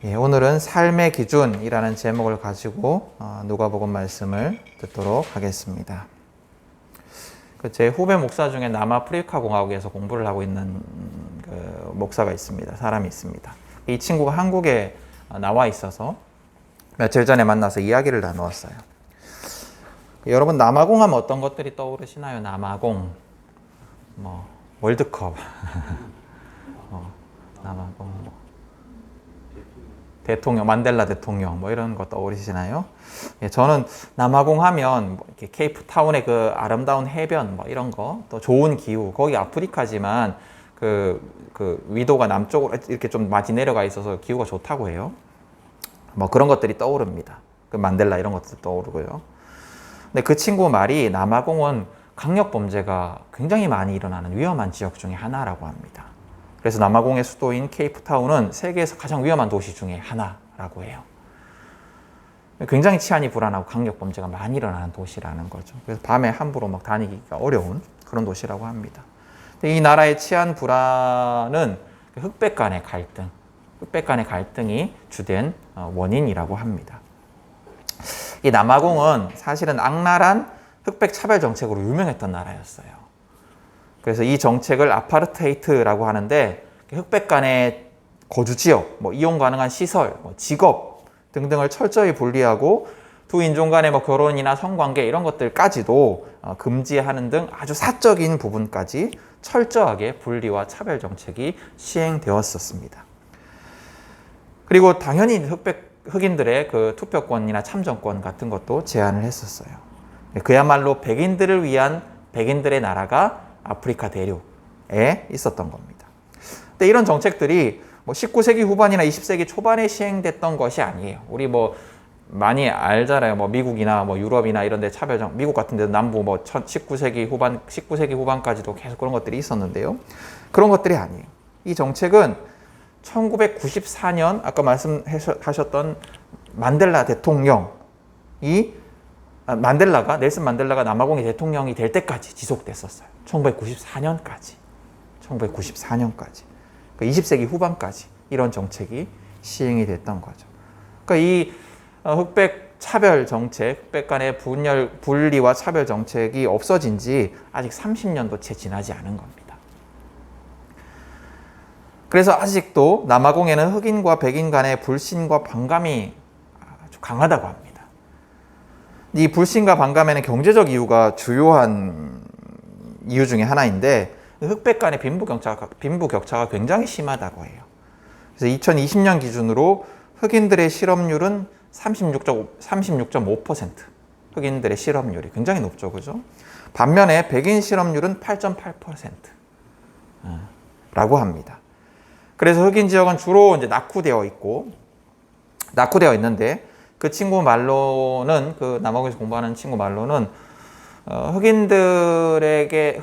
예, 오늘은 삶의 기준이라는 제목을 가지고 누가복음 말씀을 듣도록 하겠습니다. 제 후배 목사 중에 남아프리카 공화국에서 공부를 하고 있는 그 목사가 있습니다. 사람이 있습니다. 이 친구가 한국에 나와 있어서 며칠 전에 만나서 이야기를 나누었어요. 여러분, 남아공 하면 어떤 것들이 떠오르시나요? 남아공, 월드컵, 남아공, 대통령, 만델라 대통령, 이런 거 떠오르시나요? 예, 저는 남아공 하면 이렇게 케이프타운의 그 아름다운 해변, 이런 거, 또 좋은 기후, 거기 아프리카지만 그 위도가 남쪽으로 이렇게 좀 많이 내려가 있어서 기후가 좋다고 해요. 그런 것들이 떠오릅니다. 그 만델라 이런 것도 떠오르고요. 근데 그 친구 말이 남아공은 강력 범죄가 굉장히 많이 일어나는 위험한 지역 중에 하나라고 합니다. 그래서 남아공의 수도인 케이프타운은 세계에서 가장 위험한 도시 중에 하나라고 해요. 굉장히 치안이 불안하고 강력 범죄가 많이 일어나는 도시라는 거죠. 그래서 밤에 함부로 다니기가 어려운 그런 도시라고 합니다. 이 나라의 치안 불안은 흑백 간의 갈등이 주된 원인이라고 합니다. 이 남아공은 사실은 악랄한 흑백 차별 정책으로 유명했던 나라였어요. 그래서 이 정책을 아파르테이트라고 하는데, 흑백 간의 거주 지역, 이용 가능한 시설, 직업 등등을 철저히 분리하고 두 인종 간의 결혼이나 성관계 이런 것들까지도 금지하는 등 아주 사적인 부분까지 철저하게 분리와 차별 정책이 시행되었었습니다. 그리고 당연히 흑인들의 그 투표권이나 참정권 같은 것도 제한을 했었어요. 그야말로 백인들을 위한 백인들의 나라가 아프리카 대륙에 있었던 겁니다. 근데 이런 정책들이 19세기 후반이나 20세기 초반에 시행됐던 것이 아니에요. 우리 많이 알잖아요. 미국이나 유럽이나 이런 데 미국 같은 데도 남부 19세기 후반까지도 계속 그런 것들이 있었는데요. 그런 것들이 아니에요. 이 정책은 1994년 아까 말씀하셨던 만델라 대통령이 넬슨 만델라가 남아공의 대통령이 될 때까지 지속됐었어요. 1994년까지. 20세기 후반까지 이런 정책이 시행이 됐던 거죠. 그러니까 이 흑백 차별 정책, 흑백 간의 분리와 차별 정책이 없어진 지 아직 30년도 채 지나지 않은 겁니다. 그래서 아직도 남아공에는 흑인과 백인 간의 불신과 반감이 아주 강하다고 합니다. 이 불신과 반감에는 경제적 이유가 주요한 이유 중에 하나인데, 흑백 간의 빈부격차가 굉장히 심하다고 해요. 그래서 2020년 기준으로 흑인들의 실업률은 36.5%. 흑인들의 실업률이 굉장히 높죠, 그죠? 반면에 백인 실업률은 8.8% 라고 합니다. 그래서 흑인 지역은 주로 이제 낙후되어 있는데, 그 친구 말로는, 그 남아공에서 공부하는 친구 말로는 흑인들에게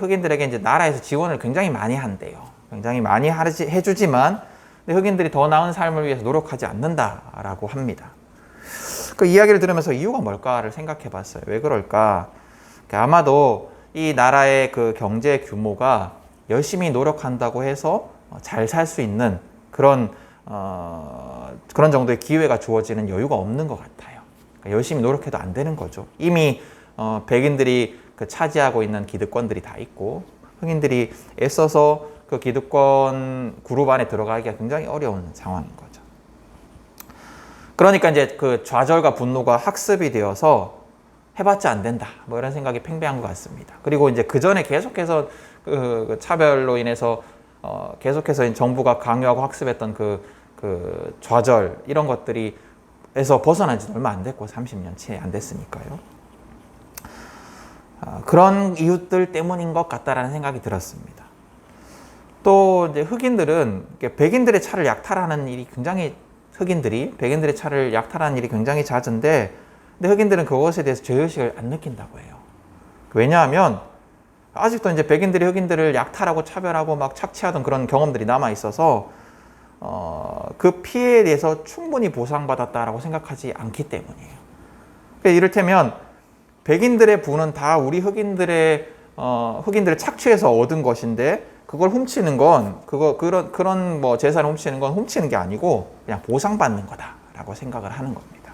이제 나라에서 지원을 굉장히 많이 한대요. 굉장히 많이 해주지만 흑인들이 더 나은 삶을 위해서 노력하지 않는다라고 합니다. 그 이야기를 들으면서 이유가 뭘까를 생각해 봤어요. 왜 그럴까? 아마도 이 나라의 그 경제 규모가 열심히 노력한다고 해서 잘 살 수 있는 그런 정도의 기회가 주어지는 여유가 없는 것 같아요. 그러니까 열심히 노력해도 안 되는 거죠. 이미 백인들이 차지하고 있는 기득권들이 다 있고, 흑인들이 애써서 그 기득권 그룹 안에 들어가기가 굉장히 어려운 상황인 거죠. 그러니까 이제 그 좌절과 분노가 학습이 되어서 해봤자 안 된다, 이런 생각이 팽배한 것 같습니다. 그리고 이제 그 전에 계속해서 그 차별로 인해서 계속해서 정부가 강요하고 학습했던 그 좌절 이런 것들이 에서 벗어난 지는 얼마 안 됐고 30년 채 안 됐으니까요. 그런 이유들 때문인 것 같다라는 생각이 들었습니다. 또 이제 흑인들은 백인들의 차를 약탈하는 일이 백인들의 차를 약탈하는 일이 굉장히 잦은데, 근데 흑인들은 그것에 대해서 죄의식을 안 느낀다고 해요. 왜냐하면 아직도 이제 백인들이 흑인들을 약탈하고 차별하고 착취하던 그런 경험들이 남아 있어서 그 피해에 대해서 충분히 보상받았다라고 생각하지 않기 때문이에요. 그러니까 이를테면 백인들의 부는 다 우리 흑인들을 착취해서 얻은 것인데 그걸 훔치는 건 그런 뭐 재산을 훔치는 건 훔치는 게 아니고 그냥 보상받는 거다라고 생각을 하는 겁니다.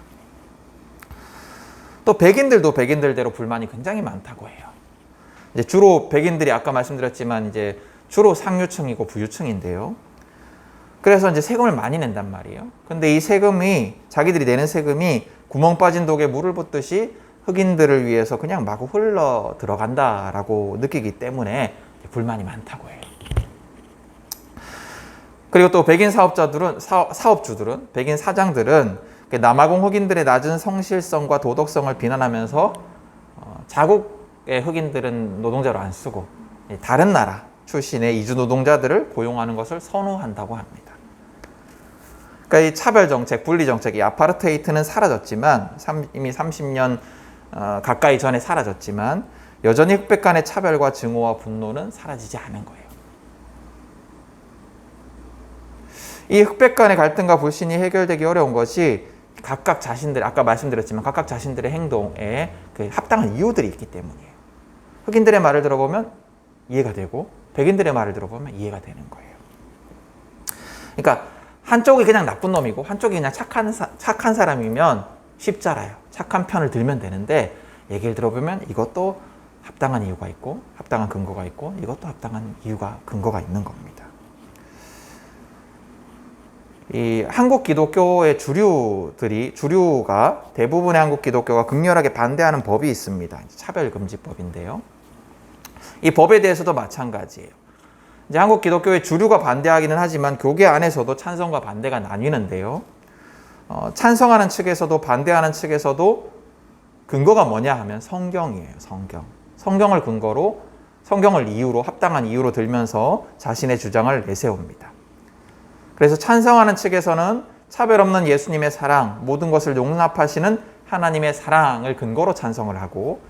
또 백인들도 백인들대로 불만이 굉장히 많다고 해요. 이제 주로 백인들이 아까 말씀드렸지만 이제 주로 상류층이고 부유층인데요. 그래서 이제 세금을 많이 낸단 말이에요. 근데 이 세금이 자기들이 내는 세금이 구멍 빠진 독에 물을 붓듯이 흑인들을 위해서 그냥 마구 흘러 들어간다라고 느끼기 때문에 불만이 많다고 해요. 그리고 또 백인 사업주들은 백인 사장들은 남아공 흑인들의 낮은 성실성과 도덕성을 비난하면서 자국의 흑인들은 노동자로 안 쓰고 다른 나라 출신의 이주 노동자들을 고용하는 것을 선호한다고 합니다. 그러니까 이 차별 정책, 분리 정책, 이 아파르테이트는 사라졌지만 이미 30년 가까이 전에 사라졌지만 여전히 흑백 간의 차별과 증오와 분노는 사라지지 않은 거예요. 이 흑백 간의 갈등과 불신이 해결되기 어려운 것이 각각 자신들, 아까 말씀드렸지만 각각 자신들의 행동에 그 합당한 이유들이 있기 때문이에요. 흑인들의 말을 들어보면 이해가 되고 백인들의 말을 들어보면 이해가 되는 거예요. 그러니까 한쪽이 그냥 나쁜 놈이고 한쪽이 그냥 착한 사람이면 쉽잖아요. 착한 편을 들면 되는데 얘기를 들어보면 이것도 합당한 이유가 있고 합당한 근거가 있고 이것도 합당한 이유가 근거가 있는 겁니다. 이 한국 기독교의 주류가 대부분의 한국 기독교가 극렬하게 반대하는 법이 있습니다. 차별금지법인데요. 이 법에 대해서도 마찬가지예요. 이제 한국 기독교의 주류가 반대하기는 하지만 교계 안에서도 찬성과 반대가 나뉘는데요. 찬성하는 측에서도 반대하는 측에서도 근거가 뭐냐 하면 성경이에요. 성경을 근거로 성경을 이유로 합당한 이유로 들면서 자신의 주장을 내세웁니다. 그래서 찬성하는 측에서는 차별 없는 예수님의 사랑, 모든 것을 용납하시는 하나님의 사랑을 근거로 찬성을 하고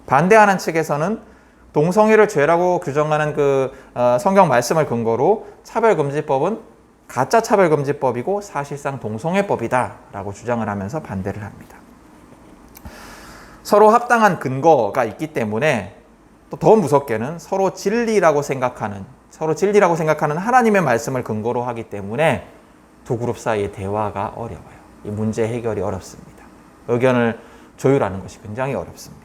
반대하는 측에서는 동성애를 죄라고 규정하는 성경 말씀을 근거로 차별금지법은 가짜 차별금지법이고 사실상 동성애법이다라고 주장을 하면서 반대를 합니다. 서로 합당한 근거가 있기 때문에 또 더 무섭게는 서로 진리라고 생각하는 하나님의 말씀을 근거로 하기 때문에 두 그룹 사이의 대화가 어려워요. 이 문제 해결이 어렵습니다. 의견을 조율하는 것이 굉장히 어렵습니다.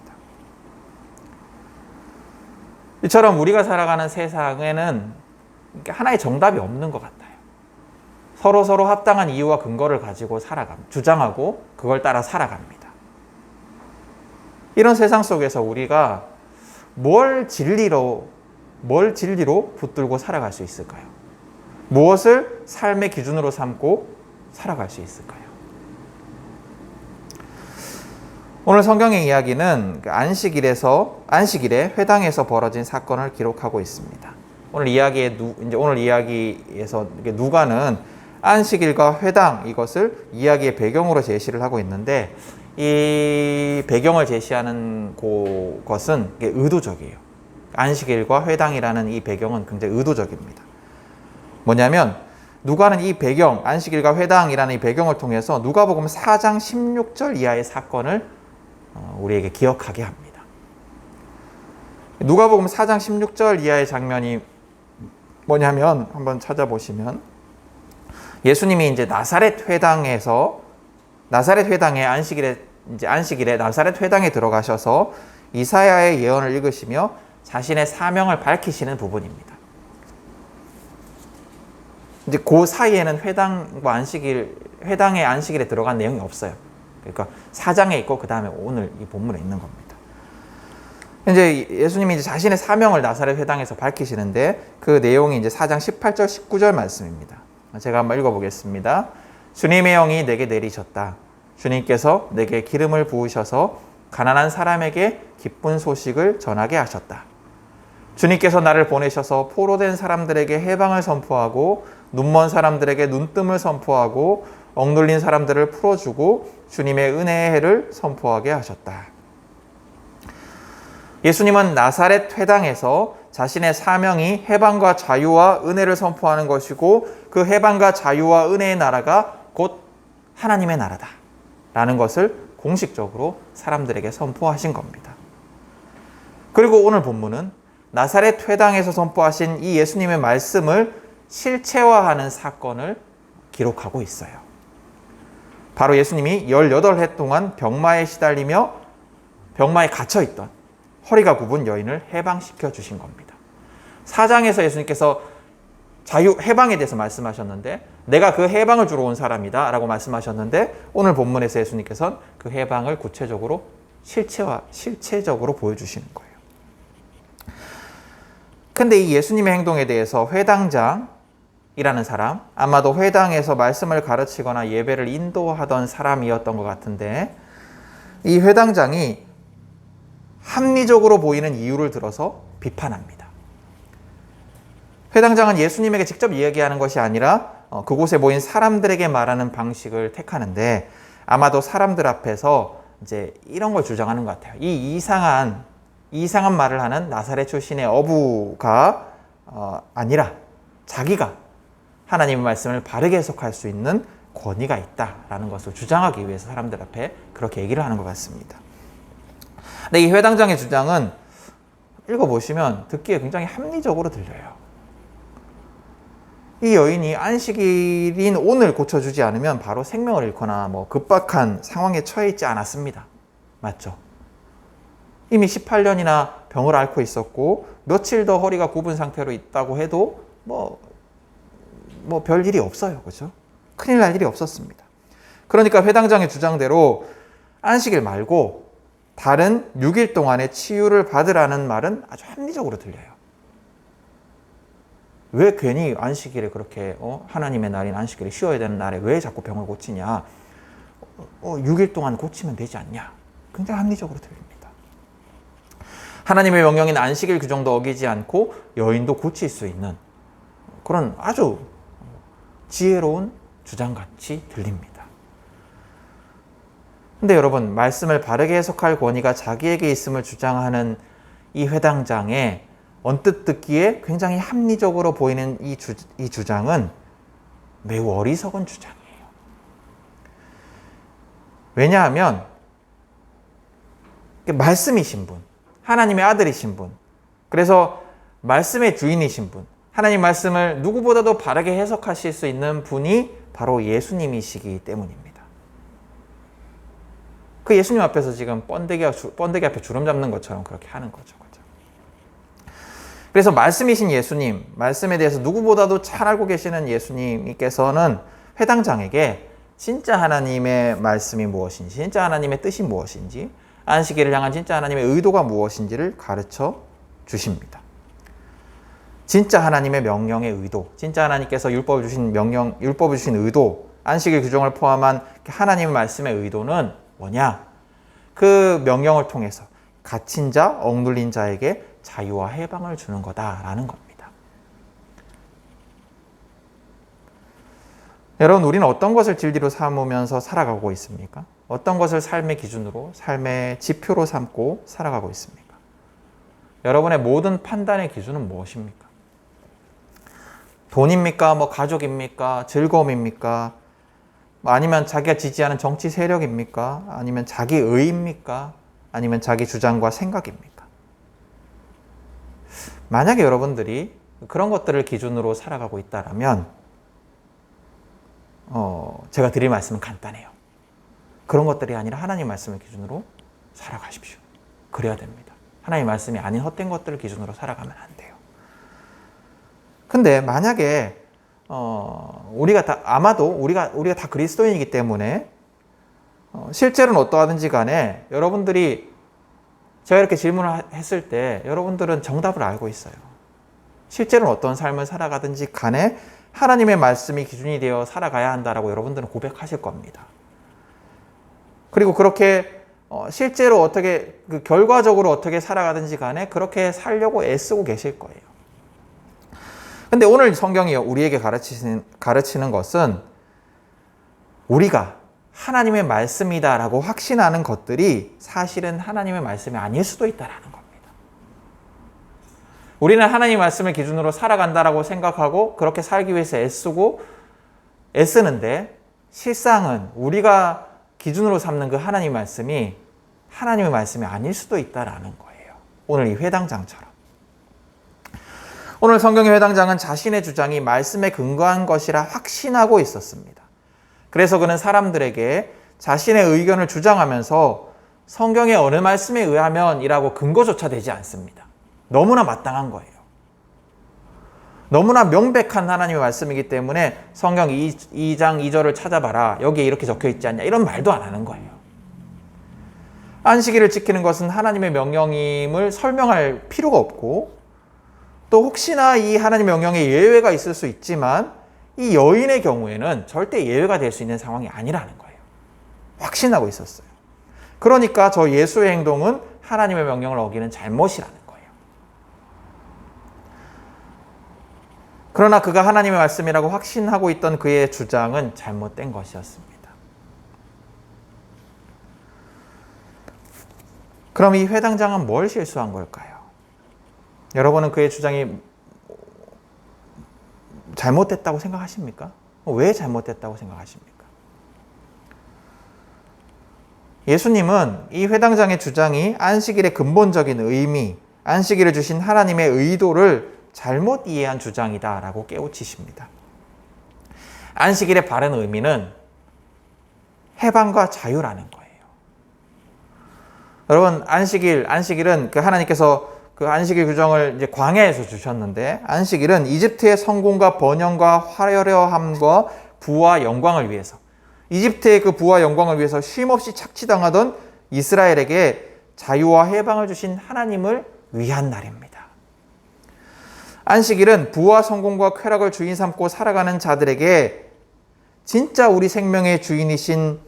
이처럼 우리가 살아가는 세상에는 하나의 정답이 없는 것 같아요. 서로 합당한 이유와 근거를 가지고 주장하고 그걸 따라 살아갑니다. 이런 세상 속에서 우리가 뭘 진리로 붙들고 살아갈 수 있을까요? 무엇을 삶의 기준으로 삼고 살아갈 수 있을까요? 오늘 성경의 이야기는 안식일에 회당에서 벌어진 사건을 기록하고 있습니다. 오늘 이야기에서 누가는 안식일과 회당 이것을 이야기의 배경으로 제시를 하고 있는데 이 배경을 제시하는 것은 의도적이에요. 안식일과 회당이라는 이 배경은 굉장히 의도적입니다. 뭐냐면 누가는 이 배경, 안식일과 회당이라는 이 배경을 통해서 누가복음 4장 16절 이하의 사건을 우리에게 기억하게 합니다. 누가복음 4장 16절 이하의 장면이 뭐냐면 한번 찾아보시면 예수님이 이제 나사렛 회당에 안식일에 나사렛 회당에 들어가셔서 이사야의 예언을 읽으시며 자신의 사명을 밝히시는 부분입니다. 이제 그 사이에는 회당의 안식일에 들어간 내용이 없어요. 그러니까 4장에 있고 그 다음에 오늘 이 본문에 있는 겁니다. 이제 예수님이 이제 자신의 사명을 나사렛 회당에서 밝히시는데 그 내용이 이제 4장 18절 19절 말씀입니다. 제가 한번 읽어보겠습니다. 주님의 영이 내게 내리셨다. 주님께서 내게 기름을 부으셔서 가난한 사람에게 기쁜 소식을 전하게 하셨다. 주님께서 나를 보내셔서 포로된 사람들에게 해방을 선포하고 눈먼 사람들에게 눈뜸을 선포하고 억눌린 사람들을 풀어주고 주님의 은혜의 해를 선포하게 하셨다. 예수님은 나사렛 회당에서 자신의 사명이 해방과 자유와 은혜를 선포하는 것이고 그 해방과 자유와 은혜의 나라가 곧 하나님의 나라다 라는 것을 공식적으로 사람들에게 선포하신 겁니다. 그리고 오늘 본문은 나사렛 회당에서 선포하신 이 예수님의 말씀을 실체화하는 사건을 기록하고 있어요. 바로 예수님이 18해 동안 병마에 시달리며 병마에 갇혀있던 허리가 굽은 여인을 해방시켜 주신 겁니다. 4장에서 예수님께서 해방에 대해서 말씀하셨는데 내가 그 해방을 주러 온 사람이다 라고 말씀하셨는데 오늘 본문에서 예수님께서는 그 해방을 구체적으로 실체적으로 보여주시는 거예요. 근데 이 예수님의 행동에 대해서 회당장이라는 사람, 아마도 회당에서 말씀을 가르치거나 예배를 인도하던 사람이었던 것 같은데 이 회당장이 합리적으로 보이는 이유를 들어서 비판합니다. 회당장은 예수님에게 직접 이야기하는 것이 아니라 그곳에 모인 사람들에게 말하는 방식을 택하는데 아마도 사람들 앞에서 이제 이런 걸 주장하는 것 같아요. 이 이상한 말을 하는 나사렛 출신의 어부가 아니라 자기가 하나님의 말씀을 바르게 해석할 수 있는 권위가 있다라는 것을 주장하기 위해서 사람들 앞에 그렇게 얘기를 하는 것 같습니다. 근데 이 회당장의 주장은 읽어보시면 듣기에 굉장히 합리적으로 들려요. 이 여인이 안식일인 오늘 고쳐주지 않으면 바로 생명을 잃거나 급박한 상황에 처해 있지 않았습니다. 맞죠? 이미 18년이나 병을 앓고 있었고 며칠 더 허리가 굽은 상태로 있다고 해도 별 일이 없어요. 그죠? 큰일 날 일이 없었습니다. 그러니까 회당장의 주장대로 안식일 말고 다른 6일 동안의 치유를 받으라는 말은 아주 합리적으로 들려요. 왜 괜히 안식일에 그렇게 하나님의 날인 안식일에 쉬어야 되는 날에 왜 자꾸 병을 고치냐? 6일 동안 고치면 되지 않냐? 굉장히 합리적으로 들립니다. 하나님의 명령인 안식일 규정도 어기지 않고 여인도 고칠 수 있는 그런 아주 지혜로운 주장같이 들립니다. 근데 여러분, 말씀을 바르게 해석할 권위가 자기에게 있음을 주장하는 이 회당장의 언뜻 듣기에 굉장히 합리적으로 보이는 이 주장은 매우 어리석은 주장이에요. 왜냐하면 말씀이신 분, 하나님의 아들이신 분, 그래서 말씀의 주인이신 분, 하나님 말씀을 누구보다도 바르게 해석하실 수 있는 분이 바로 예수님이시기 때문입니다. 그 예수님 앞에서 지금 번데기 앞에 주름 잡는 것처럼 그렇게 하는 거죠. 그래서 말씀이신 예수님, 말씀에 대해서 누구보다도 잘 알고 계시는 예수님께서는 회당장에게 진짜 하나님의 말씀이 무엇인지, 진짜 하나님의 뜻이 무엇인지, 안식일을 향한 진짜 하나님의 의도가 무엇인지를 가르쳐 주십니다. 진짜 하나님의 명령의 의도, 진짜 하나님께서 율법을 주신 의도, 안식일 규정을 포함한 하나님의 말씀의 의도는 뭐냐? 그 명령을 통해서 갇힌 자, 억눌린 자에게 자유와 해방을 주는 거다라는 겁니다. 여러분, 우리는 어떤 것을 진리로 삼으면서 살아가고 있습니까? 어떤 것을 삶의 기준으로, 삶의 지표로 삼고 살아가고 있습니까? 여러분의 모든 판단의 기준은 무엇입니까? 돈입니까? 가족입니까? 즐거움입니까? 아니면 자기가 지지하는 정치 세력입니까? 아니면 자기 의입니까? 아니면 자기 주장과 생각입니까? 만약에 여러분들이 그런 것들을 기준으로 살아가고 있다면 제가 드릴 말씀은 간단해요. 그런 것들이 아니라 하나님 말씀을 기준으로 살아가십시오. 그래야 됩니다. 하나님 말씀이 아닌 헛된 것들을 기준으로 살아가면 안 돼요. 근데 만약에 우리가 다 그리스도인이기 때문에 실제로는 어떠하든지 간에 여러분들이 제가 이렇게 질문을 했을 때 여러분들은 정답을 알고 있어요. 실제로는 어떤 삶을 살아가든지 간에 하나님의 말씀이 기준이 되어 살아가야 한다라고 여러분들은 고백하실 겁니다. 그리고 그렇게 실제로 어떻게 결과적으로 어떻게 살아가든지 간에 그렇게 살려고 애쓰고 계실 거예요. 근데 오늘 성경이 우리에게 가르치는 것은 우리가 하나님의 말씀이다라고 확신하는 것들이 사실은 하나님의 말씀이 아닐 수도 있다라는 겁니다. 우리는 하나님의 말씀을 기준으로 살아간다라고 생각하고 그렇게 살기 위해서 애쓰는데 실상은 우리가 기준으로 삼는 그 하나님의 말씀이 하나님의 말씀이 아닐 수도 있다라는 거예요. 오늘 이 회당장처럼. 오늘 성경의 회당장은 자신의 주장이 말씀에 근거한 것이라 확신하고 있었습니다. 그래서 그는 사람들에게 자신의 의견을 주장하면서 성경의 어느 말씀에 의하면이라고 근거조차 되지 않습니다. 너무나 마땅한 거예요. 너무나 명백한 하나님의 말씀이기 때문에 성경 2장 2절을 찾아봐라. 여기에 이렇게 적혀 있지 않냐. 이런 말도 안 하는 거예요. 안식일을 지키는 것은 하나님의 명령임을 설명할 필요가 없고, 또 혹시나 이 하나님의 명령에 예외가 있을 수 있지만 이 여인의 경우에는 절대 예외가 될 수 있는 상황이 아니라는 거예요. 확신하고 있었어요. 그러니까 저 예수의 행동은 하나님의 명령을 어기는 잘못이라는 거예요. 그러나 그가 하나님의 말씀이라고 확신하고 있던 그의 주장은 잘못된 것이었습니다. 그럼 이 회당장은 뭘 실수한 걸까요? 여러분은 그의 주장이 잘못됐다고 생각하십니까? 왜 잘못됐다고 생각하십니까? 예수님은 이 회당장의 주장이 안식일의 근본적인 의미, 안식일을 주신 하나님의 의도를 잘못 이해한 주장이다라고 깨우치십니다. 안식일의 바른 의미는 해방과 자유라는 거예요. 여러분, 안식일은 그 하나님께서 그 안식일 규정을 이제 광야에서 주셨는데, 안식일은 이집트의 성공과 번영과 화려함과 부와 영광을 위해서, 이집트의 그 부와 영광을 위해서 쉼없이 착취당하던 이스라엘에게 자유와 해방을 주신 하나님을 위한 날입니다. 안식일은 부와 성공과 쾌락을 주인 삼고 살아가는 자들에게 진짜 우리 생명의 주인이신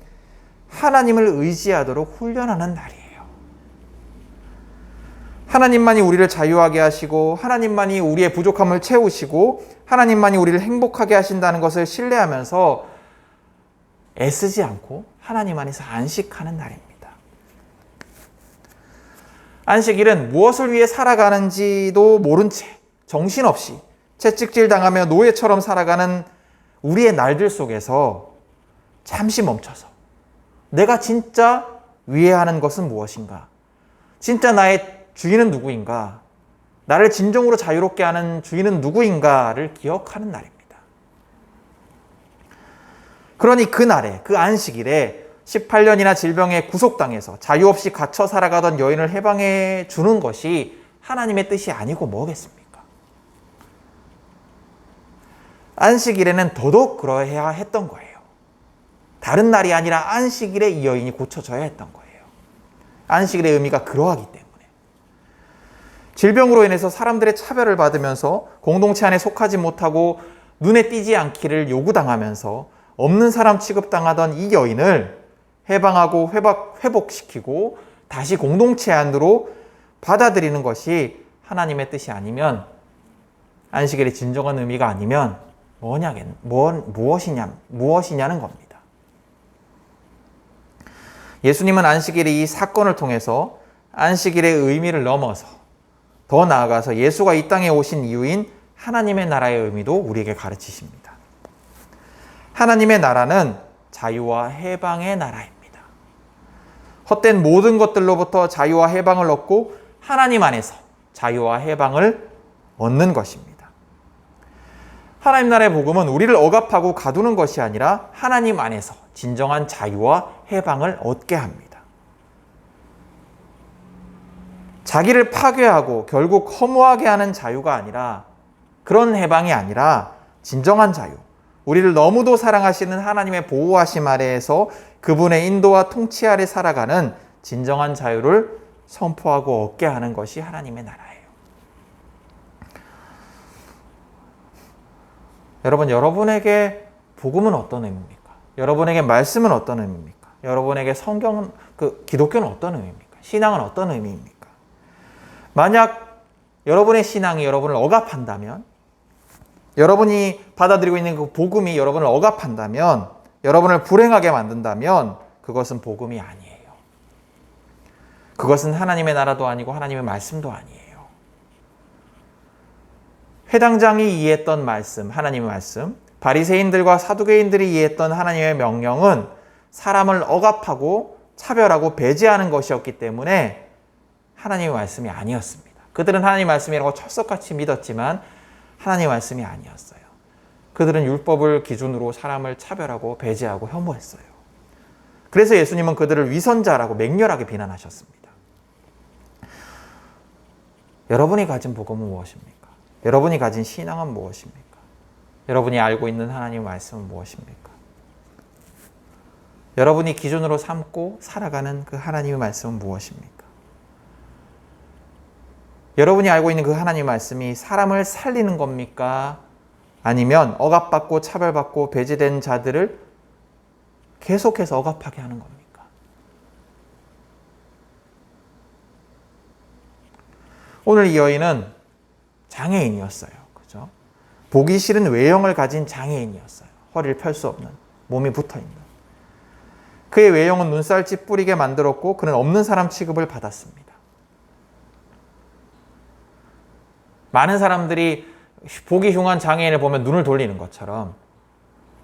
하나님을 의지하도록 훈련하는 날이에요. 하나님만이 우리를 자유하게 하시고, 하나님만이 우리의 부족함을 채우시고, 하나님만이 우리를 행복하게 하신다는 것을 신뢰하면서 애쓰지 않고 하나님 안에서 안식하는 날입니다. 안식일은 무엇을 위해 살아가는지도 모른 채 정신없이 채찍질 당하며 노예처럼 살아가는 우리의 날들 속에서 잠시 멈춰서 내가 진짜 위해야 하는 것은 무엇인가? 진짜 나의 주인은 누구인가? 나를 진정으로 자유롭게 하는 주인은 누구인가를 기억하는 날입니다. 그러니 그 날에, 그 안식일에 18년이나 질병에 구속당해서 자유 없이 갇혀 살아가던 여인을 해방해 주는 것이 하나님의 뜻이 아니고 뭐겠습니까? 안식일에는 더더욱 그러해야 했던 거예요. 다른 날이 아니라 안식일에 이 여인이 고쳐져야 했던 거예요. 안식일의 의미가 그러하기 때문에. 질병으로 인해서 사람들의 차별을 받으면서 공동체 안에 속하지 못하고 눈에 띄지 않기를 요구당하면서 없는 사람 취급당하던 이 여인을 해방하고 회복시키고 다시 공동체 안으로 받아들이는 것이 하나님의 뜻이 아니면, 안식일의 진정한 의미가 아니면 무엇이냐는 겁니다. 예수님은 안식일의 이 사건을 통해서 안식일의 의미를 넘어서 더 나아가서 예수가 이 땅에 오신 이유인 하나님의 나라의 의미도 우리에게 가르치십니다. 하나님의 나라는 자유와 해방의 나라입니다. 헛된 모든 것들로부터 자유와 해방을 얻고 하나님 안에서 자유와 해방을 얻는 것입니다. 하나님 나라의 복음은 우리를 억압하고 가두는 것이 아니라 하나님 안에서 진정한 자유와 해방을 얻게 합니다. 자기를 파괴하고 결국 허무하게 하는 자유가 아니라, 그런 해방이 아니라 진정한 자유, 우리를 너무도 사랑하시는 하나님의 보호하심 아래에서 그분의 인도와 통치 아래 살아가는 진정한 자유를 선포하고 얻게 하는 것이 하나님의 나라예요. 여러분에게 복음은 어떤 의미입니까? 여러분에게 말씀은 어떤 의미입니까? 여러분에게 성경은, 기독교는 어떤 의미입니까? 신앙은 어떤 의미입니까? 만약 여러분의 신앙이 여러분을 억압한다면, 여러분이 받아들이고 있는 그 복음이 여러분을 억압한다면, 여러분을 불행하게 만든다면 그것은 복음이 아니에요. 그것은 하나님의 나라도 아니고 하나님의 말씀도 아니에요. 회당장이 이해했던 말씀, 하나님의 말씀, 바리새인들과 사두개인들이 이해했던 하나님의 명령은 사람을 억압하고 차별하고 배제하는 것이었기 때문에 하나님의 말씀이 아니었습니다. 그들은 하나님의 말씀이라고 철석같이 믿었지만 하나님의 말씀이 아니었어요. 그들은 율법을 기준으로 사람을 차별하고 배제하고 혐오했어요. 그래서 예수님은 그들을 위선자라고 맹렬하게 비난하셨습니다. 여러분이 가진 복음은 무엇입니까? 여러분이 가진 신앙은 무엇입니까? 여러분이 알고 있는 하나님의 말씀은 무엇입니까? 여러분이 기준으로 삼고 살아가는 그 하나님의 말씀은 무엇입니까? 여러분이 알고 있는 그 하나님의 말씀이 사람을 살리는 겁니까? 아니면 억압받고 차별받고 배제된 자들을 계속해서 억압하게 하는 겁니까? 오늘 이 여인은 장애인이었어요. 그죠? 보기 싫은 외형을 가진 장애인이었어요. 허리를 펼 수 없는, 몸이 붙어있는. 그의 외형은 눈살 찌푸리게 만들었고 그는 없는 사람 취급을 받았습니다. 많은 사람들이 보기 흉한 장애인을 보면 눈을 돌리는 것처럼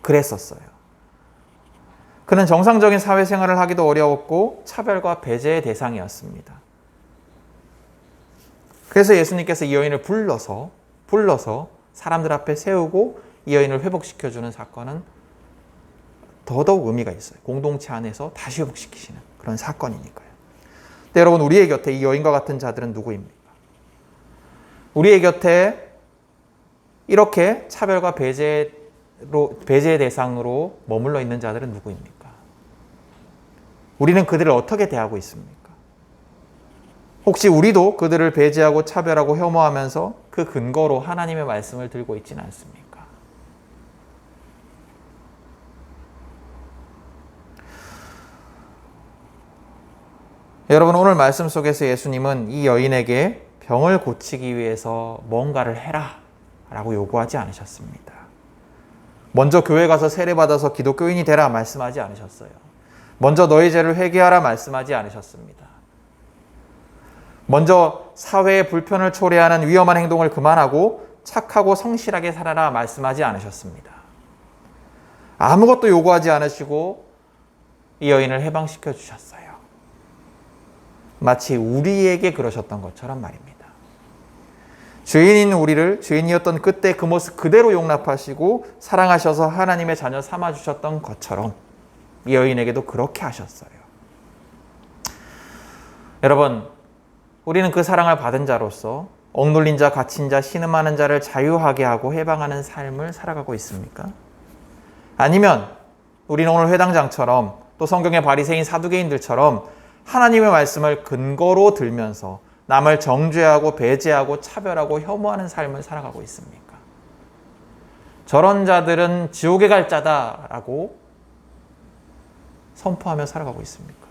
그랬었어요. 그는 정상적인 사회생활을 하기도 어려웠고 차별과 배제의 대상이었습니다. 그래서 예수님께서 이 여인을 불러서 사람들 앞에 세우고 이 여인을 회복시켜주는 사건은 더더욱 의미가 있어요. 공동체 안에서 다시 회복시키시는 그런 사건이니까요. 근데 여러분, 우리의 곁에 이 여인과 같은 자들은 누구입니까? 우리의 곁에 이렇게 차별과 배제의 대상으로 머물러 있는 자들은 누구입니까? 우리는 그들을 어떻게 대하고 있습니까? 혹시 우리도 그들을 배제하고 차별하고 혐오하면서 그 근거로 하나님의 말씀을 들고 있지는 않습니까? 여러분, 오늘 말씀 속에서 예수님은 이 여인에게 병을 고치기 위해서 뭔가를 해라 라고 요구하지 않으셨습니다. 먼저 교회 가서 세례받아서 기독교인이 되라 말씀하지 않으셨어요. 먼저 너희 죄를 회개하라 말씀하지 않으셨습니다. 먼저 사회의 불편을 초래하는 위험한 행동을 그만하고 착하고 성실하게 살아라 말씀하지 않으셨습니다. 아무것도 요구하지 않으시고 이 여인을 해방시켜 주셨어요. 마치 우리에게 그러셨던 것처럼 말입니다. 죄인인 우리를 죄인이었던 그때 그 모습 그대로 용납하시고 사랑하셔서 하나님의 자녀 삼아주셨던 것처럼 이 여인에게도 그렇게 하셨어요. 여러분, 우리는 그 사랑을 받은 자로서 억눌린 자, 갇힌 자, 신음하는 자를 자유하게 하고 해방하는 삶을 살아가고 있습니까? 아니면 우리는 오늘 회당장처럼 또 성경의 바리새인 사두개인들처럼 하나님의 말씀을 근거로 들면서 남을 정죄하고 배제하고 차별하고 혐오하는 삶을 살아가고 있습니까? 저런 자들은 지옥에 갈 자다라고 선포하며 살아가고 있습니까?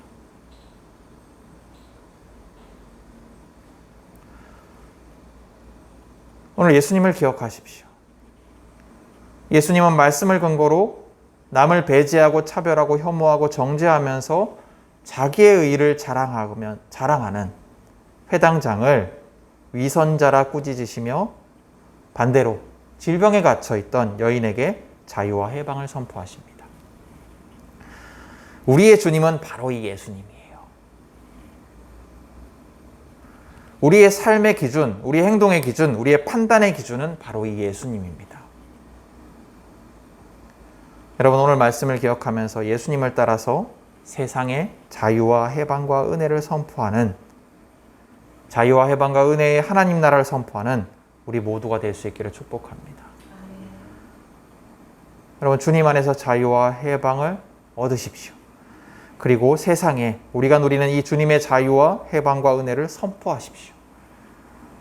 오늘 예수님을 기억하십시오. 예수님은 말씀을 근거로 남을 배제하고 차별하고 혐오하고 정죄하면서 자기의 의의를 자랑하는 회당장을 위선자라 꾸짖으시며 반대로 질병에 갇혀있던 여인에게 자유와 해방을 선포하십니다. 우리의 주님은 바로 이 예수님이에요. 우리의 삶의 기준, 우리의 행동의 기준, 우리의 판단의 기준은 바로 이 예수님입니다. 여러분, 오늘 말씀을 기억하면서 예수님을 따라서 세상에 자유와 해방과 은혜를 선포하는, 자유와 해방과 은혜의 하나님 나라를 선포하는 우리 모두가 될 수 있기를 축복합니다. 여러분, 주님 안에서 자유와 해방을 얻으십시오. 그리고 세상에 우리가 누리는 이 주님의 자유와 해방과 은혜를 선포하십시오.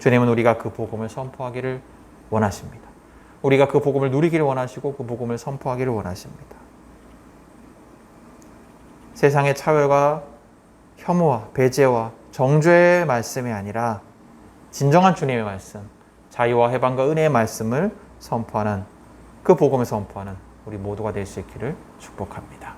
주님은 우리가 그 복음을 선포하기를 원하십니다. 우리가 그 복음을 누리기를 원하시고 그 복음을 선포하기를 원하십니다. 세상의 차별과 혐오와 배제와 정죄의 말씀이 아니라 진정한 주님의 말씀, 자유와 해방과 은혜의 말씀을 선포하는, 그 복음을 선포하는 우리 모두가 될 수 있기를 축복합니다.